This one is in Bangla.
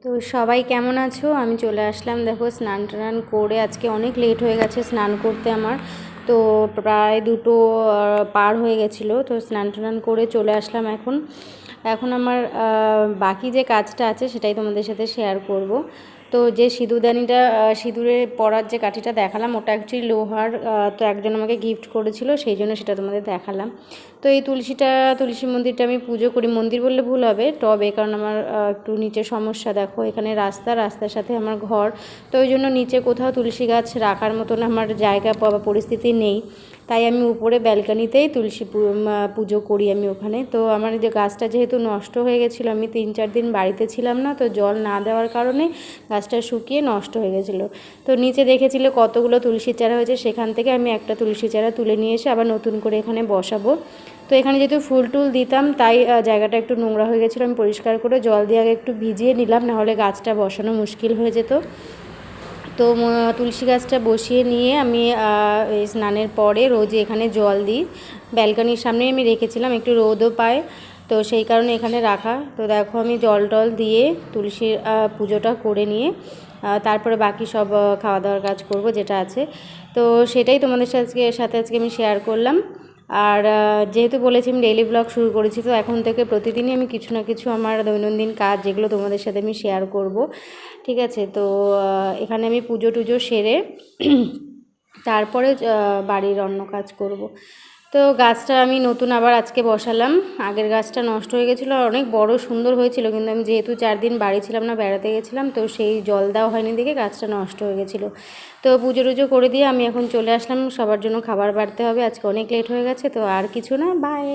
তো সবাই কেমন আছো? আমি চলে আসলাম, দেখো স্নান টান করে আজকে অনেক লেট হয়ে গেছে স্নান করতে আমার। তো প্রায় 2টো পার হয়ে গেছিলো। তো স্নান টান করে চলে আসলাম এখন। এখন আমার বাকি যে কাজটা আছে সেটাই তোমাদের সাথে শেয়ার করব। তো যে সিঁদুরদানিটা, সিঁদুরে পরার যে কাঠিটা দেখালাম, ওটা অ্যাকচুয়ালি লোহার। তো একজন আমাকে গিফট করেছিল, সেই জন্য সেটা তোমাদের দেখালাম। তো এই তুলসী মন্দিরটা আমি পুজো করি, মন্দির বললে ভুল হবে, টবে, কারণ আমার একটু নিচে সমস্যা। দেখো এখানে রাস্তার সাথে আমার ঘর, তো ওই জন্য নিচে কোথাও তুলসী গাছ রাখার মতন আমার জায়গা বা পরিস্থিতি নেই। তাই আমি উপরে ব্যালকানিতেই পুজো করি আমি ওখানে। তো আমার যে গাছটা যেহেতু নষ্ট হয়ে গেছিলো, আমি 3-4 দিন বাড়িতে ছিলাম না, তো জল না দেওয়ার কারণে গাছটা শুকিয়ে নষ্ট হয়ে গেছিলো। তো নিচে দেখেছিলে কতগুলো তুলসীর চারা হয়েছে, সেখান থেকে আমি একটা তুলসী চারা তুলে নিয়ে এসে আবার নতুন করে এখানে বসাবো। তো এখানে যেহেতু ফুল টুল দিতাম, তাই জায়গাটা একটু নোংরা হয়ে গেছিলো। আমি পরিষ্কার করে জল দিয়ে আগে একটু ভিজিয়ে নিলাম, নাহলে গাছটা বসানো মুশকিল হয়ে যেত। তো তুলসী গাছটা বসিয়ে নিয়ে আমি এই স্নানের পরে রোজই এখানে জল দিই। ব্যালকনির সামনেই আমি রেখেছিলাম, একটু রোদও পায়, তো সেই কারণে এখানে রাখা। তো দেখো আমি জল টল দিয়ে তুলসীর পুজোটা করে নিয়ে তারপরে বাকি সব খাওয়া দাওয়ার কাজ করব যেটা আছে। তো সেটাই তোমাদের সাথে আজকে আমি শেয়ার করলাম। আর যেহেতু বলেছি আমি ডেইলি ব্লগ শুরু করেছি, তো এখন থেকে প্রতিদিনই আমি কিছু না কিছু আমার দৈনন্দিন কাজ যেগুলো তোমাদের সাথে আমি শেয়ার করব, ঠিক আছে? তো এখানে আমি পুজো টুজো সেরে তারপরে বাড়ির অন্য কাজ করব। তো গাছটা আমি নতুন আবার আজকে বসালাম। আগের গাছটা নষ্ট হয়ে গেছিলো, অনেক বড় সুন্দর হয়েছিল, কিন্তু আমি যেহেতু 4 দিন বাড়ি ছিলাম না, বেড়াতে গেছিলাম, তো সেই জল দেওয়া হয়নি দেখে গাছটা নষ্ট হয়ে গেছিলো। তো পুজো টুজো করে দিয়ে আমি এখন চলে আসলাম, সবার জন্য খাবার বাড়তে হবে, আজকে অনেক লেট হয়ে গেছে। তো আর কিছু না, বাই।